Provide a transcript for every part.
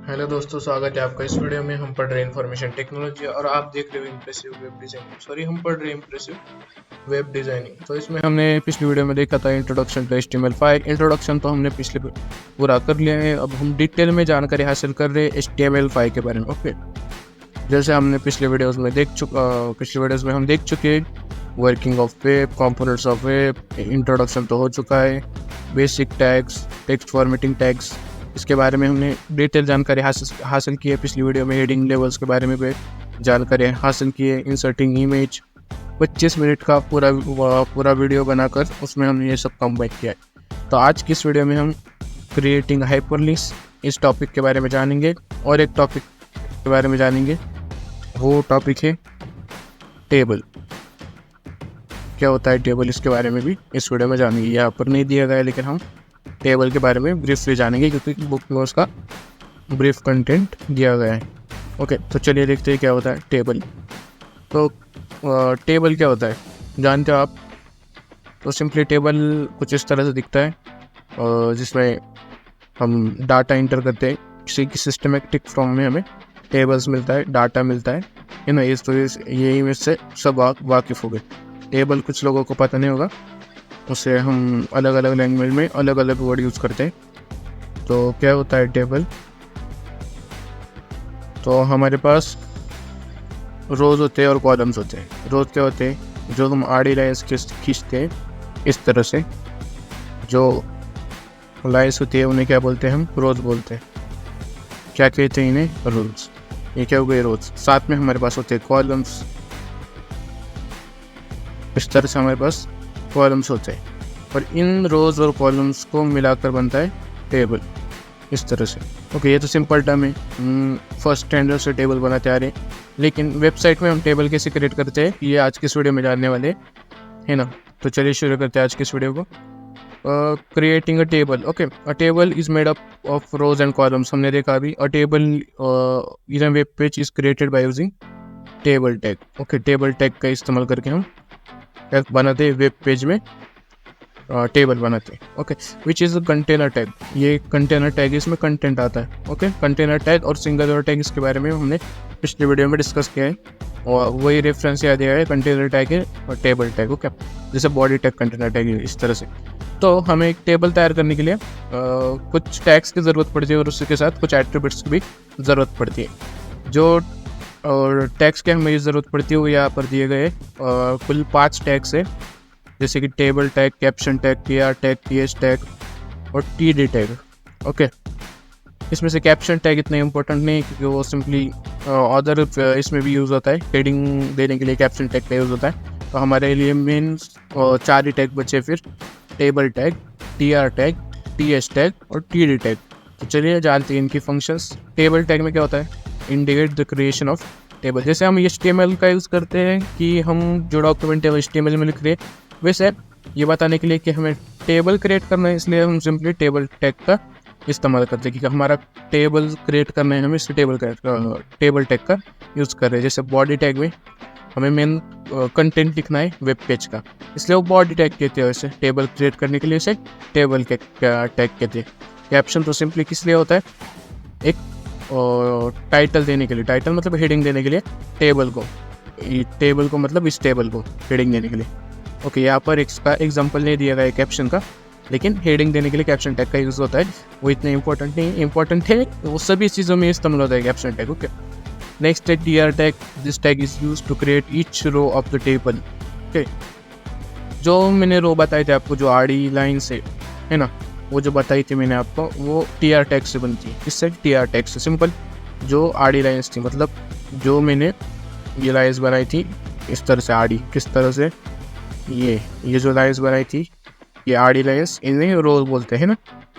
Hello दोस्तों, स्वागत है आपका इस वीडियो में। हम पढ़ रहे हैं इन्फॉर्मेशन टेक्नोलॉजी और आप देख रहे हो इम्प्रेसिव वेब डिजाइनिंग। हम पढ़ रहे हैं इम्प्रेसिव वेब डिजाइनिंग। तो इसमें हमने पिछली वीडियो में देखा था इंट्रोडक्शन टू HTML5। इंट्रोडक्शन तो हमने पिछले पूरा कर लिया है। अब हम डिटेल में जानकारी हासिल कर रहे हैं HTML5 के बारे में। ओके, जैसे हमने पिछले वीडियोस में हम देख चुके working of web, components of web, introduction तो हो चुका है, basic tags, text formatting tags, इसके बारे में हमने डिटेल जानकारी हासिल की है। पिछली वीडियो में हेडिंग लेवल्स के बारे में भी जानकारी हासिल की है। इंसर्टिंग इमेज 25 मिनट का पूरा वीडियो बनाकर उसमें हमने ये सब कंबाइन किया है। तो आज की इस वीडियो में हम क्रिएटिंग हाइपरलिंक्स इस टॉपिक के बारे में जानेंगे और एक टॉपिक के बारे में जानेंगे, वो टॉपिक है टेबल। क्या होता है टेबल, इसके बारे में भी इस वीडियो में जानेंगे। यहाँ पर नहीं दिया गया है, लेकिन हम टेबल के बारे में ब्रीफली जानेंगे क्योंकि बुक में उसका ब्रीफ कंटेंट दिया गया है। ओके, तो चलिए देखते हैं क्या होता है टेबल। तो टेबल क्या होता है जानते हो आप? तो सिंपली टेबल कुछ इस तरह से दिखता है, जिसमें हम डाटा इंटर करते हैं। किसी की सिस्टमेटिक फॉर्म में हमें टेबल्स मिलता है, डाटा मिलता है ना। यही में से सब वाकिफ़ हो गए। टेबल कुछ लोगों को पता नहीं होगा, उसे हम अलग अलग लैंग्वेज में अलग अलग वर्ड यूज़ करते हैं। तो क्या होता है टेबल? तो हमारे पास रोज़ होते हैं और कॉलम्स होते हैं। रोज़ क्या होते हैं? जो हम आड़ी लाइन्स खींचते हैं इस तरह से, जो लाइन्स होती है उन्हें क्या बोलते हैं? हम रोज़ बोलते हैं। क्या कहते हैं इन्हें? रोज़। ये क्या हो गए? रोज़। साथ में हमारे पास होते हैं कॉलम्स। इस तरह से हमारे पास कॉलम्स होते हैं और इन रोज़ और कॉलम्स को मिलाकर बनता है टेबल, इस तरह से। ओके, ये तो सिंपल टर्म है। फर्स्ट स्टैंडर्ड से टेबल बनाते आ रहे हैं, लेकिन वेबसाइट में हम टेबल कैसे क्रिएट करते हैं ये आज के इस वीडियो में जानने वाले है ना। तो चलिए शुरू करते हैं आज के इस वीडियो को। Creating a table. Okay, a table is made up of rose and columns. हमने देखा अभी अ table in a web page is created by using table tag. Okay, table tag का इस्तेमाल करके हम टैग बनाते हैं वेब पेज में, टेबल बनाते हैं। Okay, which is a container tag. ये कंटेनर टैग, इसमें कंटेंट आता है। ओके, कंटेनर टैग और सिंगुलर टैग, इसके बारे में हमने पिछले वीडियो में डिस्कस किया है और वही रेफरेंस याद दिया है। कंटेनर टैग है और टेबल टैग। ओके, जैसे बॉडी टैग कंटेनर टैग है, इस तरह से। तो हमें एक टेबल तैयार करने के लिए कुछ टैग्स की ज़रूरत पड़ती है और उसके साथ कुछ एट्रीब्यूट्स की भी ज़रूरत पड़ती है। जो और टैग्स के हमें ज़रूरत पड़ती है वो यहाँ पर दिए गए कुल 5 टैग्स है, जैसे कि table tag, caption tag, TR tag, TH tag और TD टैग। ओके, इसमें से कैप्शन टैग इतना इंपॉर्टेंट नहीं है क्योंकि वो सिंपली अदर इसमें भी यूज़ होता है। हेडिंग देने के लिए कैप्शन टैग का यूज़ होता है। तो हमारे लिए मेन 4 ही टैग बचे फिर, table tag, TR tag, TH tag और TD टैग। तो चलिए जानते हैं इनकी फंक्शंस। टेबल टैग में क्या होता है? Indicate the creation of table. जैसे हम HTML का यूज़ करते हैं कि हम जो डॉक्यूमेंट है वो HTML में लिख रहे हैं, वैसे ये बताने के लिए कि हमें टेबल क्रिएट करना है, इसलिए हम सिंपली टेबल टैग का इस्तेमाल करते हैं कि हमारा टेबल क्रिएट करना है, हम इस टेबल टैग का यूज़ कर रहे हैं। जैसे बॉडी टैग में हमें मेन कंटेंट लिखना है वेब पेज का, इसलिए वो बॉडी टैग कहते हैं। वैसे टेबल क्रिएट करने के लिए इसे टेबल टैग कहते हैं। कैप्शन तो सिंपली किस लिए होता है? एक टाइटल देने के लिए। टाइटल मतलब हेडिंग देने के लिए टेबल को मतलब इस टेबल को हेडिंग देने के लिए। ओके, यहाँ पर इसका एग्जांपल नहीं दिया गया है कैप्शन का, लेकिन हेडिंग देने के लिए कैप्शन टैग का यूज़ होता है। वो इतना इंपॉर्टेंट नहीं, इंपॉर्टेंट है वो सभी चीज़ों में इस्तेमाल होता है कैप्शन टैग। ओके, नेक्स्ट है TR tag. This tag is use to create each row of the table. Okay, जो मैंने रो बताई थी आपको, जो आड़ी लाइन से है ना, वो जो बताई थी मैंने आपको, वो TR टैग से बनती है। किससे? TR टैग से। सिंपल, जो आड़ी लाइन्स थी, मतलब जो मैंने ये लाइन्स बनाई थी इस तरह से आड़ी, किस तरह से ये जो लाइन्स बनाई थी ये आड़ी लाइन्स, इन्हें रो बोलते हैं ना।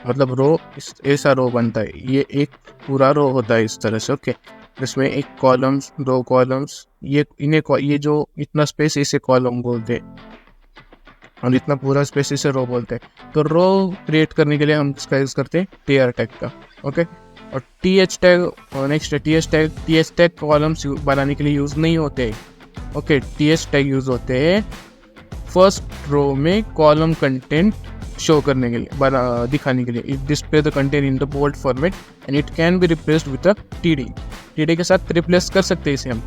मतलब रो, ऐसा रो बनता है, ये एक पूरा रो होता है इस तरह से। ओके, जिसमें एक कॉलम्स, 2 कॉलम्स, ये जो इतना स्पेस इसे कॉलम बोलते हैं और इतना पूरा स्पेस इसे रो बोलते हैं। तो रो क्रिएट करने के लिए हम इसका यूज़ करते हैं TR टैग का। ओके, और TH टैग, नेक्स्ट है TH टैग कॉलम्स बनाने के लिए यूज़ नहीं होते। ओके, TH टैग यूज़ होते हैं फर्स्ट रो में कॉलम कंटेंट शो करने के लिए, दिखाने के लिए। It display the content in the bold format and it can be replaced with a T के साथ रिप्लेस कर सकते हैं इसे हम।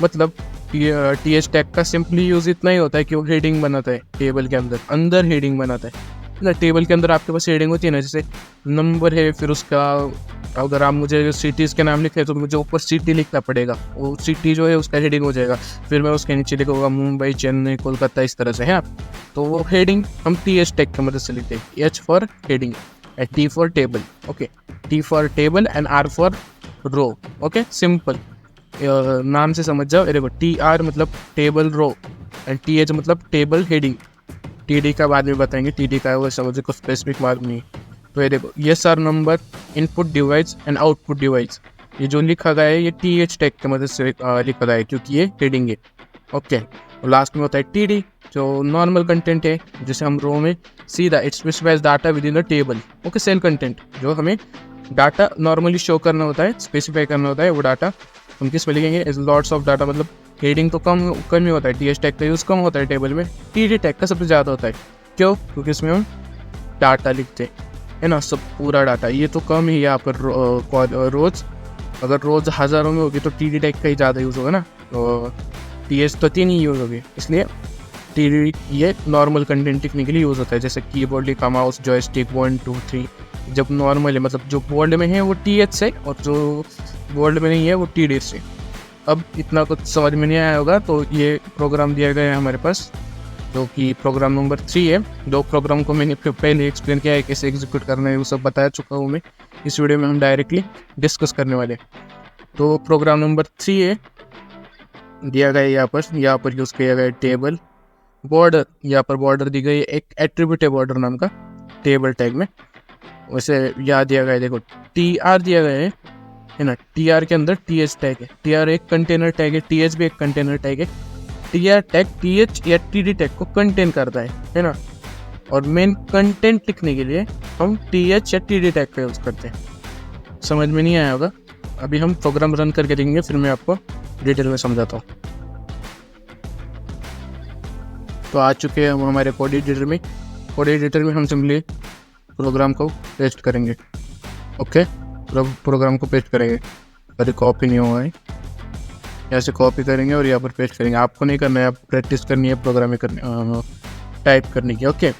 मतलब TH टैग का सिंपली यूज़ इतना ही होता है कि वो हेडिंग बनाता है टेबल के अंदर हेडिंग बनाता है। मतलब टेबल के अंदर आपके पास हेडिंग होती है ना, जैसे नंबर है, फिर उसका अगर आप मुझे सिटीज़ के नाम लिखे तो मुझे ऊपर सिटी लिखना पड़ेगा, वो सिटी जो है उसका हेडिंग हो जाएगा। फिर मैं उसके नीचे लिखूँगा मुंबई, चेन्नई, कोलकाता, इस तरह से है आप। तो वो हेडिंग हम TH टैग की मदद से लिखते हैं। H for heading and T for table, okay, T for table and R for row, okay, simple. नाम से समझ जाओ। देखो TR मतलब टेबल रो एंड TH मतलब टेबल हेडिंग। TD का बाद में बताएंगे, TD का है वो समझे, कुछ स्पेसिफिक मार्क नहीं। तो ये देखो, ये सार number input device and output device, ये जो लिखा गया है ये TH टैग की मदद से लिखा गया है क्योंकि ये हेडिंग है, ओके। और लास्ट में होता है TD जो नॉर्मल कंटेंट है, जैसे हम रो में सीधा it specifies data within the table, okay, cell content जो हमें डाटा नॉर्मली शो करना होता है, स्पेसिफाई करना होता है, वो डाटा हम किस में लिखेंगे, इज लॉट्स ऑफ डाटा। मतलब हेडिंग तो कम ही होता है, TH टैग का यूज़ कम होता है टेबल में, TD टैग का सबसे ज़्यादा होता है। क्यों? क्योंकि इसमें हम डाटा लिखते है ना, सब पूरा डाटा। ये तो कम ही यहाँ पर रोज़, अगर रोज़ हज़ारों में होगी तो TD टैग का ही ज़्यादा यूज़ होगा ना, तो TH तो 3 ही यूज़ होगी, इसलिए TD ये नॉर्मल कंटेंट लिखने के लिए यूज़ होता है। जैसे कीबोर्ड लिखा, माउस, जॉयस्टिक, 1 2 3। जब नॉर्मल है मतलब जो बोल्ड में है वो TH से, और जो बोल्ड में नहीं है वो TD से। अब इतना कुछ समझ में नहीं आया होगा, तो ये प्रोग्राम दिया गया है हमारे पास, जो कि प्रोग्राम नंबर 3 है। 2 प्रोग्राम को मैंने पहले एक्सप्लेन किया है कैसे एग्जीक्यूट करना है, वो सब बता चुका हूँ मैं। इस वीडियो में हम डायरेक्टली डिस्कस करने वाले। तो प्रोग्राम नंबर 3 है, दिया गया है यहाँ पर यूज़ किया गया है टेबल बॉर्डर। यहाँ पर बॉर्डर दी गई है, एक एट्रीब्यूट है बॉर्डर नाम का टेबल टैग में। वैसे यहाँ दिया गया है, देखो TR दिया गया है ना, TR के अंदर TH टैग है। TR एक कंटेनर टैग है, TH भी एक कंटेनर टैग है। TR टैग TH या TD टैग को कंटेन करता है ना। और मेन कंटेंट लिखने के लिए हम TH या TD टैग का यूज़ करते हैं। समझ में नहीं आया होगा, अभी हम प्रोग्राम रन करके देखेंगे, फिर मैं आपको डिटेल में समझाता हूँ। तो आ चुके हैं हम हमारे कोड एडिटर में। कोड एडिटर में हम सिंपली प्रोग्राम को पेस्ट करेंगे, ओके, प्रोग्राम को पेस्ट करेंगे। अरे कॉपी नहीं हुआ है, यहाँ से कॉपी करेंगे और यहाँ पर पेस्ट करेंगे। आपको नहीं करना है, आपको प्रैक्टिस करनी है प्रोग्रामिंग करनी, टाइप करने की, ओके।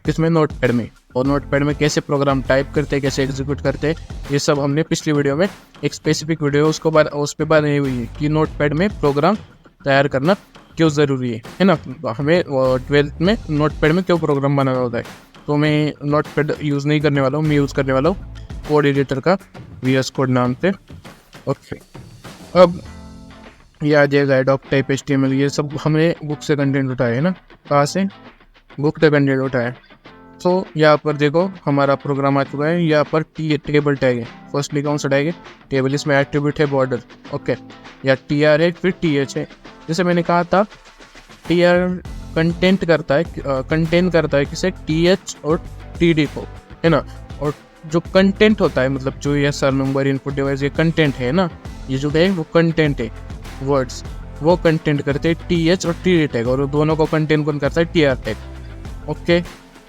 किसमें? नोटपैड में। और नोटपैड में कैसे प्रोग्राम टाइप करते हैं, कैसे एग्जीक्यूट करते हैं, ये सब हमने पिछली वीडियो में एक स्पेसिफिक वीडियो उस पर बात नहीं हुई है कि नोटपैड में प्रोग्राम तैयार करना क्यों ज़रूरी है ना। हमें 12th में नोटपैड में क्यों प्रोग्राम बनाना होता है। तो मैं नोटपैड यूज़ नहीं करने वाला हूँ, मैं यूज़ करने वाला हूँ कोड एडिटर का VS कोड नाम से, ओके। अब यह आ जाएगा डॉक टाइप HTML, ये सब हमने बुक से कंटेंट उठाया है ना। कहाँ से? बुक से कंटेंट उठाया। तो यहाँ पर देखो हमारा प्रोग्राम आ चुका है। यहाँ पर टेबल टैग है, फर्स्टली कौन सा टैग है? टेबल। इसमें एट्रीब्यूट है बॉर्डर, ओके। या TR है, फिर TH है। जैसे मैंने कहा था TR कंटेंट करता है, कंटेन करता है किसे? TH और TD को, है ना। और जो कंटेंट होता है, मतलब जो ये सर नंबर इनपुट डिवाइस, ये कंटेंट है ना, ये जो है वो कंटेंट है, वर्ड्स, वो कंटेंट करते हैं TH और TD टैग, और दोनों को कंटेंट कौन करता है? TR tag, okay.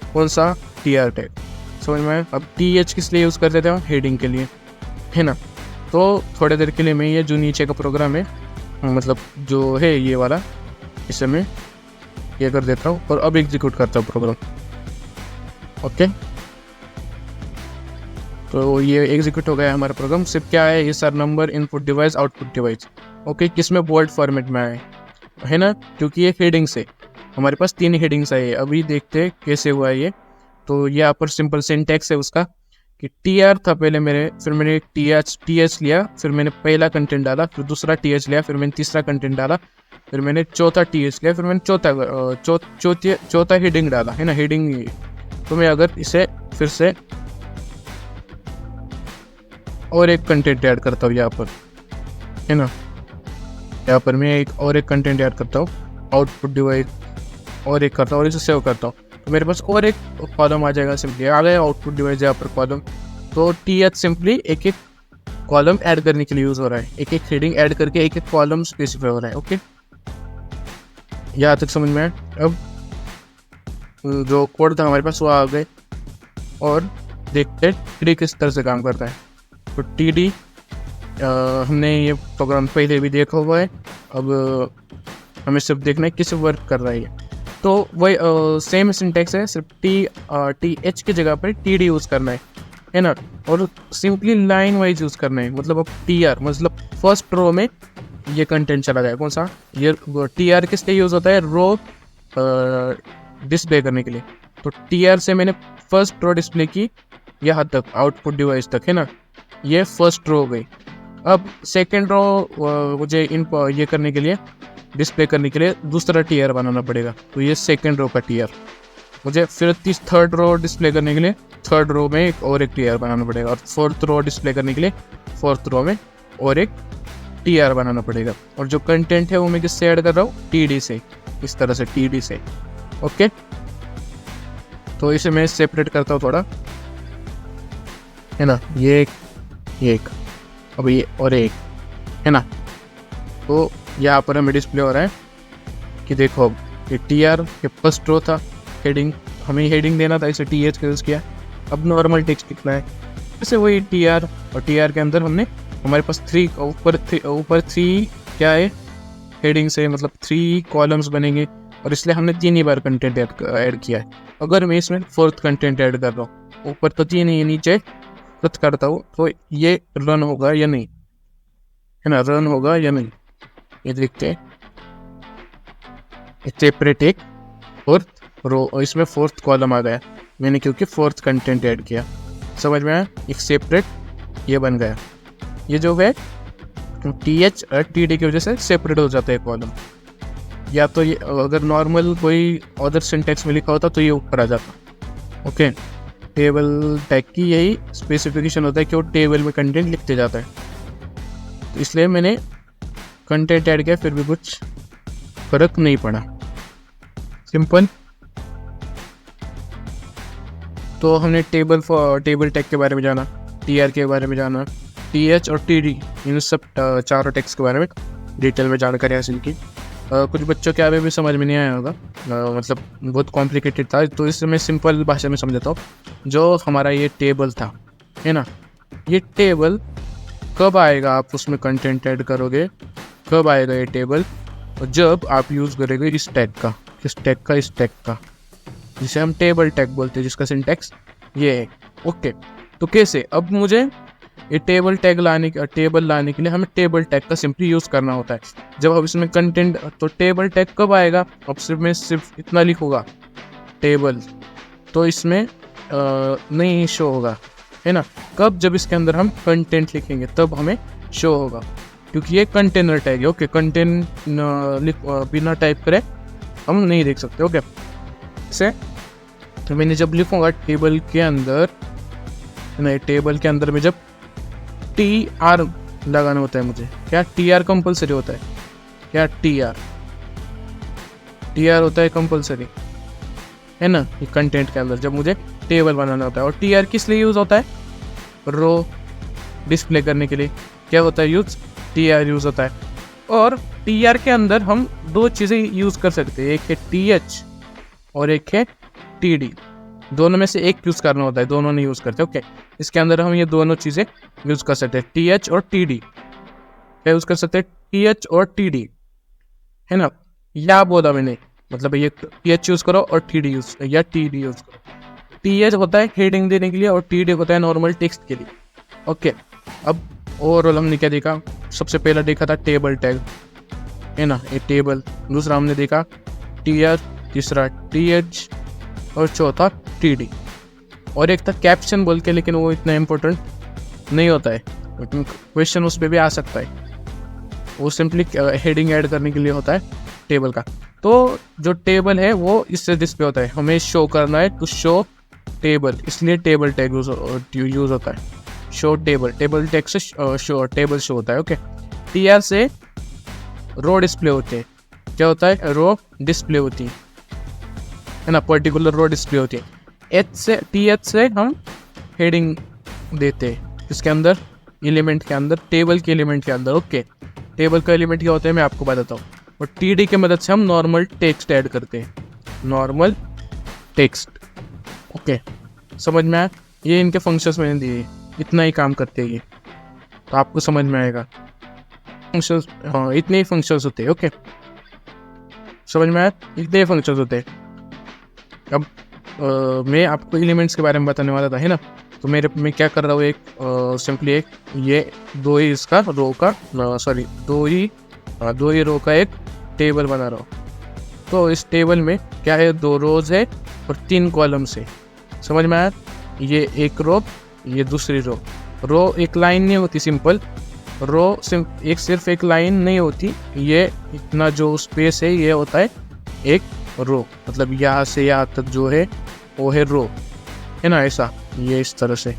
कौन सा? TR टैग, समझ में आया? अब TH किस लिए यूज़ करते थे? हेडिंग के लिए, है ना। तो थोड़ी देर के लिए मैं ये जो नीचे का प्रोग्राम है, मतलब जो है ये वाला, इसे मैं ये कर देता हूँ और अब एग्जीक्यूट करता हूँ प्रोग्राम, ओके। तो ये एग्जीक्यूट हो गया हमारा प्रोग्राम। सिर्फ क्या है, ये sir number input device output device, okay. किसमें? बोल्ड फॉर्मेट में आए, है ना, क्योंकि ये हेडिंग से हमारे पास 3 हेडिंग्स आई है। अभी देखते हैं कैसे हुआ ये। तो यहाँ पर सिंपल सिंटैक्स है उसका कि TR था पहले मेरे, फिर मैंने TH लिया, फिर मैंने पहला कंटेंट डाला, फिर दूसरा TH लिया, फिर मैंने तीसरा कंटेंट डाला, फिर मैंने चौथा TH लिया, फिर मैंने चौथा हेडिंग डाला, है ना, हेडिंग। तो मैं अगर इसे फिर से और एक कंटेंट ऐड करता हूँ यहाँ पर, है ना, यहाँ पर मैं एक कंटेंट ऐड करता हूँ, आउटपुट डिवाइस, और एक करता हूँ और इसे सेव करता हूँ, तो मेरे पास और एक कॉलम आ जाएगा। सिंपली आ गया आउटपुट डिवाइस यहाँ पर कॉलम। तो TH सिंपली एक एक कॉलम ऐड करने के लिए यूज़ हो रहा है, एक एक हेडिंग ऐड करके एक एक कॉलम स्पेसिफाई हो रहा है, ओके। यहाँ तक समझ में आया? अब जो कोड था हमारे पास वो आ गए। और देखते हैं टी किस तरह से काम करता है। तो टी हमने ये प्रोग्राम पहले भी देखा हुआ है, अब हमें सिर्फ देखना है किस वर्क कर रहा है ये। तो वही सेम सिंटेक्स है, सिर्फ टी एच की जगह पर टी डी यूज़ करना है ना, और सिंपली लाइन वाइज यूज़ करना है। मतलब अब टी आर मतलब फर्स्ट रो में ये कंटेंट चला जाए, कौन सा, ये टी आर किस लिए यूज़ होता है, रो डिस्प्ले करने के लिए। तो टी आर से मैंने फर्स्ट रो डिस्प्ले की यहाँ तक, आउटपुट डिवाइस तक, है ना, ये फर्स्ट रो हो गई। अब सेकेंड रो मुझे ये करने के लिए, डिस्प्ले करने के लिए दूसरा टी आर बनाना पड़ेगा, तो ये सेकेंड रो का टी आर। मुझे फिर थर्ड रो डिस्प्ले करने के लिए थर्ड रो में और एक टी आर बनाना पड़ेगा, और फोर्थ रो डिस्प्ले करने के लिए फोर्थ रो में और एक टी आर बनाना पड़ेगा। और जो कंटेंट है वो मैं किससे ऐड कर रहा हूँ, टी डी से, इस तरह से टी डी से। ओके, तो इसे मैं सेपरेट करता हूँ थोड़ा, है ना, ये एक अब ये और एक, है ना। तो यहाँ पर हमें डिस्प्ले हो रहा है कि देखो अब ये टी आर के फर्स्ट रो था, हेडिंग हमें हेडिंग देना था, इसे टी एच का यूज़ किया। अब नॉर्मल टेक्स्ट लिखना है, जैसे वही टी आर, और टी आर के अंदर हमने हमारे पास ऊपर थ्री क्या है, हेडिंग से मतलब 3 कॉलम्स बनेंगे, और इसलिए हमने 3 ही बार कंटेंट ऐड किया है। अगर मैं इसमें फोर्थ कंटेंट ऐड कर रहा हूँ, ऊपर तो 3 ही, नीचे फोर्थ करता हूँ, तो ये रन होगा या नहीं, है ना, रन होगा या नहीं, ये देखते हैं। सेपरेट एक फोर्थ रो, और इसमें फोर्थ कॉलम आ गया मैंने, क्योंकि फोर्थ कंटेंट ऐड किया। समझ में आया, एक सेपरेट ये बन गया। ये जो है टी एच और टी डी की वजह से सेपरेट हो जाता है कॉलम। या तो ये अगर नॉर्मल कोई अदर सिंटेक्स में लिखा होता तो ये ऊपर आ जाता। ओके, टेबल टैग की यही स्पेसिफिकेशन होता है कि वो टेबल में कंटेंट लिखते जाता है, तो इसलिए मैंने कंटेंट ऐड किया, फिर भी कुछ फर्क नहीं पड़ा। सिंपल। तो हमने टेबल टैग के बारे में जाना, टी आर के बारे में जाना, टी एच और टी डी, इन सब चारों टैग्स के बारे में डिटेल में जानकारी हासिल की। कुछ बच्चों के अभी भी समझ में नहीं आया होगा, मतलब बहुत कॉम्प्लिकेटेड था, तो इससे मैं सिंपल भाषा में समझाता हूँ। जो हमारा ये टेबल था, है ना, ये टेबल कब आएगा, आप उसमें कंटेंट ऐड करोगे, कब आएगा ये टेबल, जब आप यूज़ करोगे इस टैग का, इस टैग का, जिसे हम टेबल टैग बोलते हैं, जिसका सिंटेक्स ये है। ओके, तो कैसे, अब मुझे ये टेबल लाने के लिए हमें टेबल टैग का सिंपली यूज़ करना होता है। जब अब इसमें कंटेंट, तो टेबल टैग कब आएगा, अब सिर्फ इतना लिखूंगा टेबल, तो इसमें नहीं शो होगा, है ना। कब, जब इसके अंदर हम कंटेंट लिखेंगे तब हमें शो होगा, क्योंकि ये कंटेनर टैग है। ओके, कंटेंट बिना टाइप करे हम नहीं देख सकते। ओके, से तो मैंने जब लिखूंगा टेबल के अंदर, नहीं, टेबल के अंदर में जब टी आर लगाना होता है मुझे, क्या टी आर कंपल्सरी होता है, क्या टी आर होता है कंपल्सरी, है ना, ये कंटेंट के अंदर जब मुझे टेबल बनाना होता है। और टी आर किस लिए यूज़ होता है, रो डिस्प्ले करने के लिए क्या होता है यूज़, टी आर यूज़ होता है। और टी आर के अंदर हम 2 चीज़ें यूज़ कर सकते हैं, एक है टी एच और एक है टी डी, दोनों में से एक यूज़ करना होता है, दोनों नहीं यूज़ करते। ओके, इसके अंदर हम ये दोनों चीज़ें यूज़ कर सकते हैं, टी एच और टी डी, क्या यूज़ कर सकते हैं, टी एच और टी डी, है ना। या बोला मैंने, मतलब ये टी एच यूज़ करो और टी डी यूज़, या टी डी यूज़ करो। टी एच होता है हेडिंग देने के लिए और टी डी होता है नॉर्मल टेक्स्ट के लिए। ओके, अब ओवरऑल हमने क्या देखा, सबसे पहला देखा था टेबल टैग, है ना, ये टेबल। दूसरा हमने देखा टी आर, तीसरा टी एच, और चौथा टी डी। और एक था कैप्शन बोल के, लेकिन वो इतना इम्पोर्टेंट नहीं होता है, लेकिन क्वेश्चन उस पर भी आ सकता है। वो सिंपली हेडिंग ऐड करने के लिए होता है टेबल का। तो जो टेबल है वो इससे डिस्प्ले होता है, हमें शो करना है, टू शो टेबल, इसलिए टेबल टैग यूज़ होता है, शो टेबल टैग से टेबल शो होता है। ओके, टी आर से रो डिस्प्ले होते हैं, क्या होता है, रो डिस्प्ले होती है ना, पर्टिकुलर रो डिस्प्ले होती है। टी एच से हम हेडिंग देते हैं, इसके अंदर एलिमेंट के अंदर, टेबल के एलिमेंट के अंदर। ओके, टेबल का एलिमेंट क्या होता है मैं आपको बताता हूँ। और टी डी की मदद से हम नॉर्मल टेक्स्ट ऐड करते हैं, नॉर्मल टेक्स्ट। ओके, समझ में आया? ये इनके फंक्शंस मैंने दिए, इतना ही काम करते हैं ये, तो आपको समझ में आएगा। फंक्शंस, हाँ इतने ही फंक्शंस होते हैं। ओके, समझ में आया? इतने ही फंक्शंस होते हैं। अब मैं आपको एलिमेंट्स के बारे में बताने वाला था, है ना? तो मैं क्या कर रहा हूँ, एक सिंपली एक ये दो ही इसका रो का सॉरी दो ही रो का एक टेबल बना रहा हूँ। तो इस टेबल में क्या है, 2 रोज है और 3 कॉलम्स है। समझ में आया? ये एक रो, ये दूसरी रो एक लाइन नहीं होती, सिंपल रो सिर्फ एक लाइन नहीं होती, ये इतना जो स्पेस है ये होता है एक रो। मतलब यहाँ से यहाँ तक जो है वो है रो, है ना? ऐसा ये इस तरह से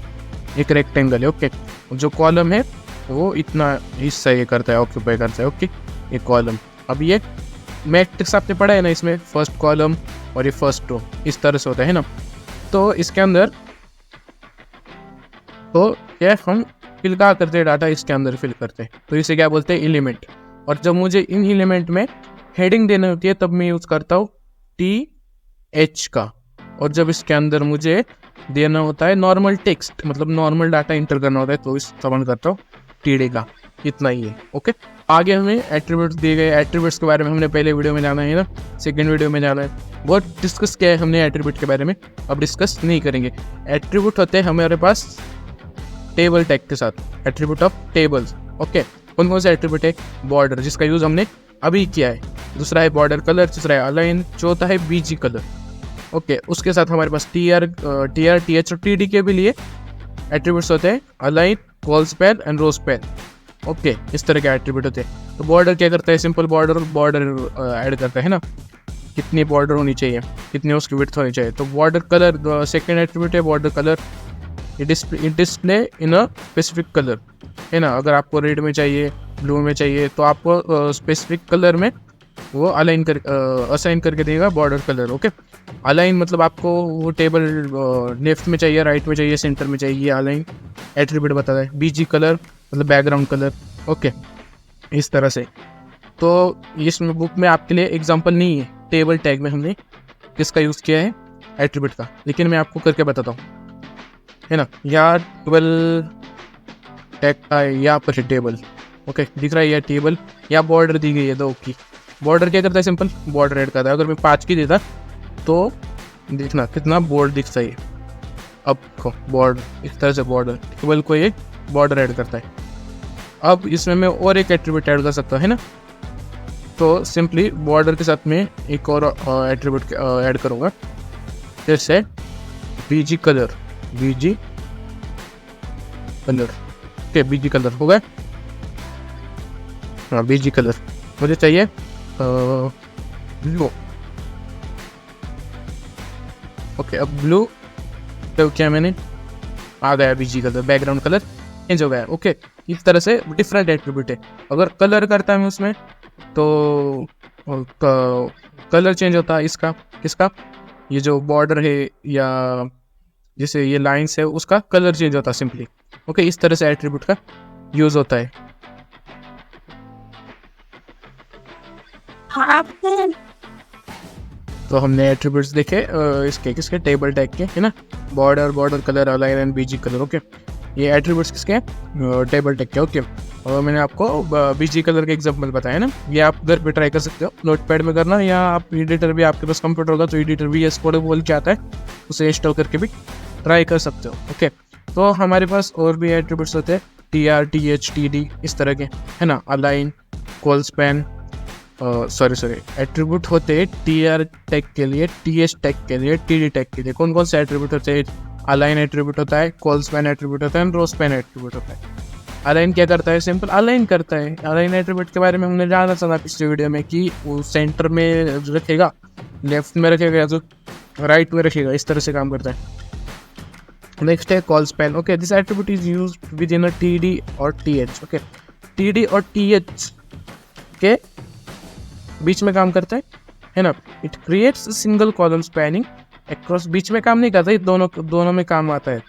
एक रेक्टेंगल है। ओके, जो कॉलम है वो इतना हिस्सा ये करता है, ऑक्यूपाई करता है। ओके, ये कॉलम। अब ये मैट्रिक्स आपने पढ़ा है ना, इसमें फर्स्ट कॉलम और ये फर्स्ट रो इस तरह से होता है ना? तो इसके अंदर तो क्या हम फिल क्या करते हैं, डाटा इसके अंदर फिल करते हैं, तो इसे क्या बोलते हैं, एलिमेंट। और जब मुझे इन एलिमेंट में हेडिंग देनी होती है तब मैं यूज़ करता हूँ TH का। और जब इसके अंदर मुझे देना होता है नॉर्मल टेक्स्ट, मतलब नॉर्मल डाटा इंटर करना होता है, तो इस्तेमाल करता हूँ TD का। इतना ही है। ओके, आगे हमें एट्रीब्यूट्स दिए गए। एट्रीब्यूट्स के बारे में हमने पहले वीडियो में जाना है ना, सेकंड वीडियो में जाना है, बहुत डिस्कस किया है हमने एट्रीब्यूट के बारे में, अब डिस्कस नहीं करेंगे। एट्रीब्यूट होते हैं हमारे पास टेबल टैग के साथ, एट्रीब्यूट ऑफ टेबल्स। ओके, कौन कौन से एट्रीब्यूट है, बॉर्डर जिसका यूज़ हमने अभी किया है, दूसरा है बॉर्डर कलर, तीसरा है अलाइन, चौथा है BG कलर। ओके, उसके साथ हमारे पास TR, TH और TD के भी लिए एट्रीब्यूट्स होते हैं, align, colspan and rowspan. Okay, इस तरह के एट्रीब्यूट होते हैं। तो बॉर्डर क्या करता है, सिंपल बॉर्डर ऐड करता है ना, कितनी बॉर्डर होनी चाहिए, कितनी उसकी विड्थ होनी चाहिए। तो बॉर्डर कलर सेकेंड एट्रीब्यूट है, border colour, display in a specific colour, है ना? अगर आपको रेड में चाहिए, ब्लू में चाहिए, तो आपको स्पेसिफिक कलर में वो असाइन करके देगा बॉर्डर कलर। ओके, अलाइन मतलब आपको वो टेबल लेफ्ट में चाहिए, राइट में चाहिए, सेंटर में चाहिए, ये अलाइन एट्रीब्यूट बताता है। BG कलर मतलब बैकग्राउंड कलर। ओके, इस तरह से। तो इसमें बुक में आपके लिए एग्जांपल नहीं है, टेबल टैग में हमने किसका यूज़ किया है, एट्रीब्यूट का, लेकिन मैं आपको करके बताता हूँ, है ना? या टेबल टैग का यहाँ पर है टेबल। ओके, दिख रहा है यह टेबल, या बॉर्डर दी गई है 2 की। बॉर्डर क्या करता है, सिंपल बॉर्डर ऐड करता है। अगर मैं 5 की देता तो देखना कितना बॉर्डर दिखता है। अब बॉर्डर इस तरह से बॉर्डर टेबल को एक बॉर्डर ऐड करता है। अब इसमें मैं और एक एट्रीब्यूट ऐड कर सकता हूँ, है ना? तो सिंपली बॉर्डर के साथ में एक और एट्रीब्यूट ऐड करूँगा, जैसे BG colour. Okay, BG colour हो गया। हाँ, BG कलर मुझे चाहिए ब्लू। ओके, अब ब्लू तो क्या मैंने आ गया BG colour, background colour change हो गया। ओके, इस तरह से डिफरेंट एट्रीब्यूट है। अगर कलर करता है मैं उसमें तो कलर चेंज होता है इसका, किसका, ये जो बॉर्डर है या जैसे ये लाइंस है उसका कलर चेंज होता है सिंपली। ओके, इस तरह से एट्रीब्यूट का यूज होता है। तो हमने एट्रीब्यूट्स देखे इसके किसके, टेबल टैग के, है ना? Border colour, align and BG colour. Okay, ये एट्रीब्यूट्स किसके, टेबल टैग के। ओके, और मैंने आपको BG कलर के एग्जांपल बताया ना, ये आप घर पे ट्राई कर सकते हो, नोटपैड में करना, या आप एडिटर भी आपके पास कंप्यूटर होगा तो एडिटर VS कोड बोल के आता है, उसे इंस्टॉल करके भी ट्राई कर सकते हो। ओके, तो हमारे पास और भी एट्रीब्यूट्स होते हैं, TR, TH, TD इस तरह के, है ना? Align, call span, sorry attribute होते हैं TR टैग के लिए, TH टैग के लिए, TD टैग के लिए। कौन कौन से एट्रीब्यूट होते हैं, अलाइन एट्रीब्यूट होता है, कॉल स्पैन एट्रीब्यूट होता है, रो स्पैन एट्रीब्यूट होता है। अलाइन क्या करता है, सिंपल अलाइन करता है। अलाइन एट्रीब्यूट के बारे में हमने जाना था पिछले वीडियो में कि वो सेंटर में रखेगा, लेफ्ट में रखेगा या तो राइट में रखेगा, इस तरह से काम करता है। नेक्स्ट है call span. Okay, this attribute is used with in a TD और TH। ओके, TD और TH के बीच में काम करता है ना? It creates single column spanning across, बीच में काम नहीं करता, ये दोनों में काम आता है,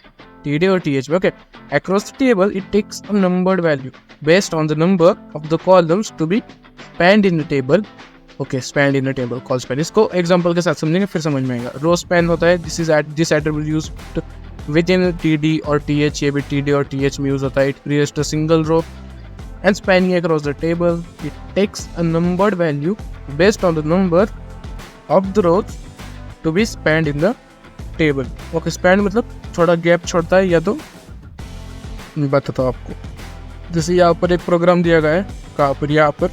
TD और TH। Okay, across the table it takes a numbered value based on the number of the columns to be spanned in the table okay, span in a table colspan, इसको example के साथ समझेंगे फिर समझ में आएगा। रो span होता है this attribute used within TD और टीएच, ये भी टीडी और टीएच में यूज होता है। It creates a single row and spanning across the table. It takes a numbered value based on the number of the rows to be spanned in the table. Okay, span मतलब थोड़ा gap छोड़ता है, या तो बताता हूँ आपको। जैसे यहाँ पर एक प्रोग्राम दिया गया है, कहाँ पर, यहाँ पर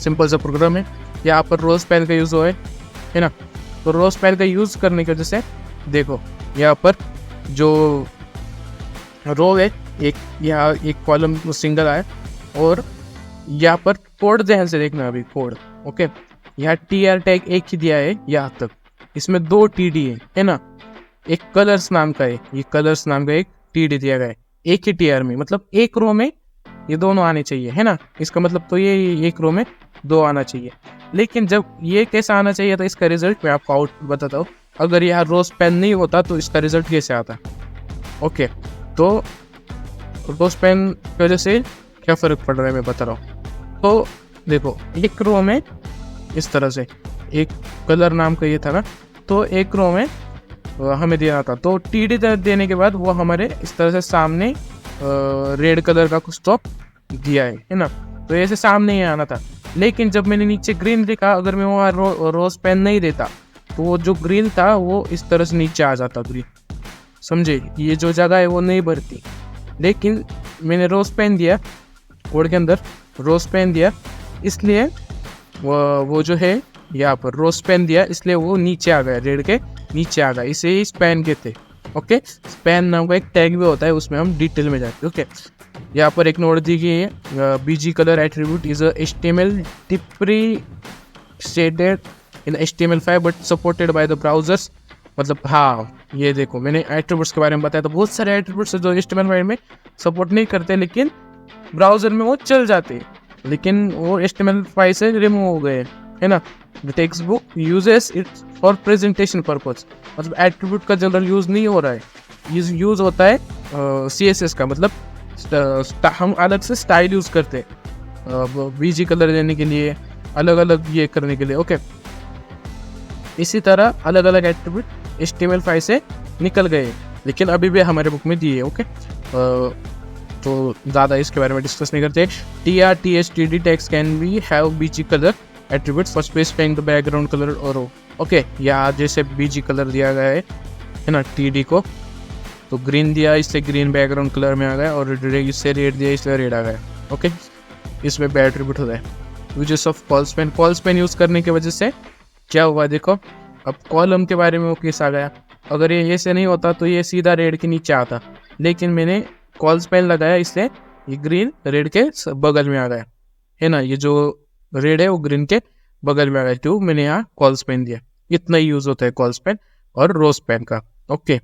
सिंपल सा प्रोग्राम है, यहाँ पर रो स्पैन का यूज़ हुआ है ना। तो रो स्पैन का यूज़ करने की वजह से देखो यहाँ पर जो रो है, एक यहाँ एक कॉलम सिंगल आया, और यहाँ पर कोड ध्यान से देखना अभी कोड। ओके, यहाँ TR टैग एक ही दिया है यहाँ तक, इसमें 2 TD है ना। एक कलर्स नाम का है, ये कलर्स नाम का एक TD दिया गया है एक ही TR में, मतलब एक रो में ये दोनों आने चाहिए है ना। इसका मतलब तो ये एक रो में 2 आना चाहिए। लेकिन जब ये कैसा आना चाहिए, तो इसका रिजल्ट मैं आपको आउट बताता हूँ। अगर यहाँ रो स्पैन नहीं होता तो इसका रिजल्ट कैसे आता। ओके, तो रो स्पैन की वजह से क्या फ़र्क पड़ रहा है मैं बता रहा हूँ। तो देखो एक रो में इस तरह से एक कलर नाम का ये था ना, तो एक रो में हमें देना था, तो TD देने के बाद वो हमारे इस तरह से सामने रेड कलर का कुछ टॉप दिया है ना। तो ऐसे सामने ही आना था। लेकिन जब मैंने नीचे ग्रीन लिखा, अगर मैं वहाँ रो स्पैन नहीं देता तो वो जो ग्रीन था वो इस तरह से नीचे आ जाता ग्रीन, समझे। ये जो जगह है वो नहीं भरती। लेकिन मैंने रो स्पैन दिया, कोड के अंदर रो स्पैन दिया, इसलिए वो जो है यहाँ पर रो स्पैन दिया, इसलिए वो नीचे आ गया, रेड के नीचे आ गया। इसे ही स्पैन कहते। ओके, स्पैन नाम का एक टैग भी होता है, उसमें हम डिटेल में जाते हैं। ओके, यहाँ पर एक नोट दी गई है, BG colour attribute is HTML deprecated in HTML5 but supported by the browsers. मतलब हाँ, ये देखो मैंने एट्रीब्यूट्स के बारे में बताया, तो बहुत सारे एट्रीब्यूट्स जो HTML5 में सपोर्ट नहीं करते, लेकिन ब्राउजर में वो चल जाते हैं, लेकिन वो HTML5 से रिमूव हो गए है ना। The text book uses it for presentation purpose, मतलब एट्रीब्यूट का जनरल यूज़ नहीं हो रहा है, यूज़ होता है CSS का, मतलब हम अलग से स्टाइल यूज़ करते हैं BG कलर देने के लिए, अलग अलग ये करने के लिए। ओके, इसी तरह अलग अलग एट्रीब्यूट HTML5 से निकल गए, लेकिन अभी भी हमारे बुक में दिए। ओके, तो ज़्यादा इसके बारे में डिस्कस नहीं करते। TR TH TD tags can be have BG colour attribute for specifying the background colour और ओके, यहाँ जैसे BG कलर दिया गया है ना TD को, तो ग्रीन दिया, इससे ग्रीन बैकग्राउंड कलर में आ गया, और इससे रेड दिया, इसलिए रेड आ गया। ओके, इसमें भी एट्रीब्यूट होता है। Uses of call span use करने की वजह से क्या हुआ देखो, अब कॉलम के बारे में वो केस आ गया। अगर ये ऐसे नहीं होता तो ये सीधा रेड के नीचे आता, लेकिन मैंने कॉल स्पैन लगाया, इससे ये ग्रीन रेड के बगल में आ गया है ना। ये जो रेड है वो ग्रीन के बगल में आ गया, तो मैंने यहाँ कॉल स्पैन दिया। इतना ही यूज़ होता है कॉल स्पैन और रो स्पैन का। ओके।